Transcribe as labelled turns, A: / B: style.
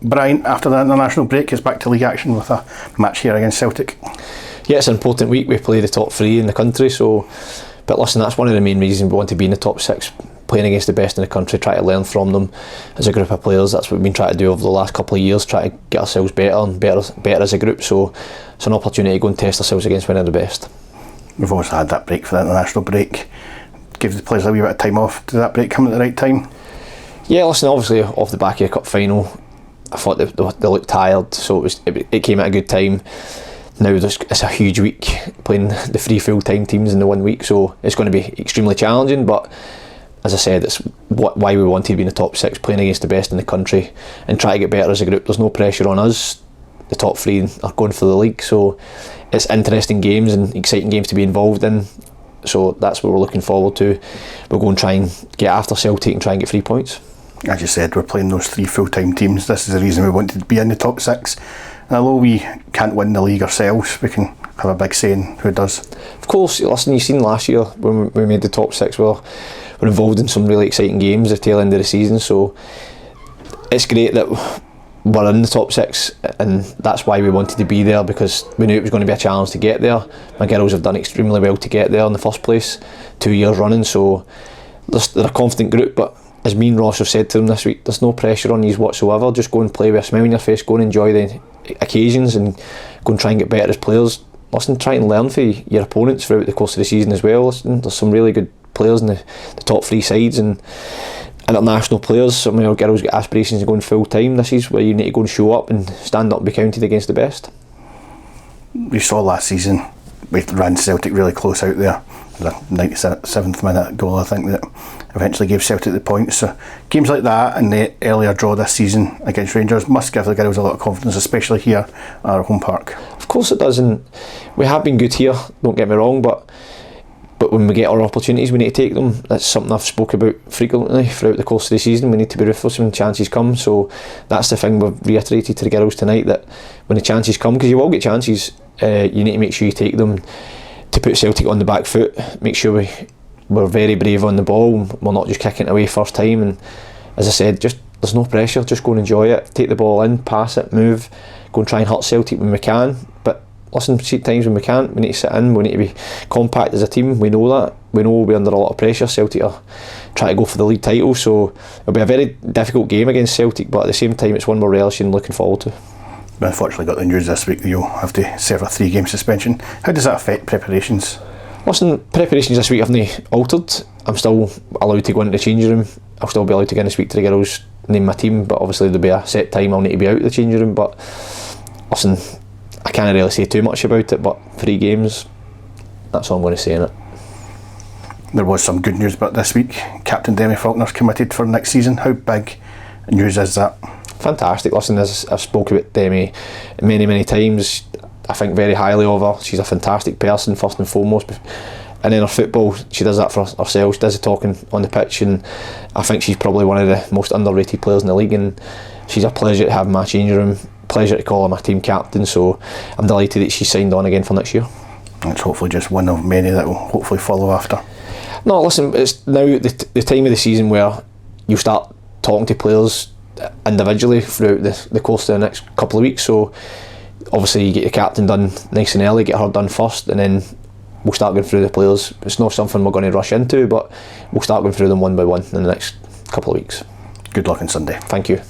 A: Brian, after the international break, is back to league action with a match here against Celtic.
B: Yeah, it's an important week. We play the top three in the country, but listen, that's one of the main reasons we want to be in the top six, playing against the best in the country, try to learn from them as a group of players. That's what we've been trying to do over the last couple of years, try to get ourselves better and better as a group. So it's an opportunity to go and test ourselves against one of the best.
A: We've always had that break for the international break. Give the players a wee bit of time off. Did that break come at the right time?
B: Yeah, listen, obviously off the back of the cup final, I thought they looked tired, so it came at a good time. Now it's a huge week, playing the three full-time teams in the 1 week, so it's going to be extremely challenging, but as I said, it's why we wanted to be in the top six, playing against the best in the country and try to get better as a group. There's no pressure on us. The top three are going for the league, so it's interesting games and exciting games to be involved in, so that's what we're looking forward to. We'll go and try and get after Celtic and try and get 3 points.
A: As you said, we're playing those three full-time teams. This is the reason we wanted to be in the top six. And although we can't win the league ourselves, we can have a big say in who does. Of
B: course, listen, you've seen last year when we made the top six, we're involved in some really exciting games at the tail end of the season, so it's great that we're in the top six, and that's why we wanted to be there, because we knew it was going to be a challenge to get there. My girls have done extremely well to get there in the first place, 2 years running, so they're a confident group. But as me and Ross have said to them this week, there's no pressure on you whatsoever. Just go and play with a smile on your face, go and enjoy the occasions and go and try and get better as players. Listen, try and learn from your opponents throughout the course of the season as well. Listen, there's some really good players in the top three sides and international players. Some of our girls get aspirations of going full time. This is where you need to go and show up and stand up and be counted against the best.
A: We saw last season, we ran Celtic really close out there. The 97th minute goal, I think, that eventually gave Celtic the points. So games like that and the earlier draw this season against Rangers must give the girls a lot of confidence, especially here at our home park.
B: Of course it does, and we have been good here, don't get me wrong, but when we get our opportunities, we need to take them. That's something I've spoke about frequently throughout the course of the season. We need to be ruthless when chances come, so that's the thing we've reiterated to the girls tonight, that when the chances come, because you will get chances, you need to make sure you take them to put Celtic on the back foot. Make sure we're very brave on the ball, we're not just kicking it away first time. And as I said, there's no pressure, just go and enjoy it, take the ball in, pass it, move, go and try and hurt Celtic when we can. But listen, times when we can't, we need to sit in, we need to be compact as a team. We know that, we know we're under a lot of pressure. Celtic are trying to go for the league title, so it'll be a very difficult game against Celtic, but at the same time it's one we're relishing and looking forward to.
A: We unfortunately got the news this week that you'll have to serve a 3-game suspension. How does that affect preparations?
B: Listen, preparations this week haven't altered. I'm still allowed to go into the changing room. I'll still be allowed to go and speak to the girls, name my team, but obviously there'll be a set time I'll need to be out of the changing room. But listen, I can't really say too much about it, but 3 games, that's all I'm going to say in it.
A: There was some good news about this week. Captain Demi Faulkner's committed for next season. How big news is that?
B: Fantastic. Listen, as I've spoken about Demi many times, I think very highly of her. She's a fantastic person, first and foremost, and in her football she does that for herself. She does the talking on the pitch, and I think she's probably one of the most underrated players in the league, and she's a pleasure to have in my changing room, pleasure to call her my team captain, so I'm delighted that she's signed on again for next year.
A: It's hopefully just one of many that will hopefully follow after.
B: No, listen, it's now the time of the season where you start talking to players individually throughout the course of the next couple of weeks. So obviously you get your captain done nice and early, get her done first, and then we'll start going through the players. It's not something we're going to rush into, but we'll start going through them one by one in the next couple of weeks.
A: Good luck on Sunday.
B: Thank you.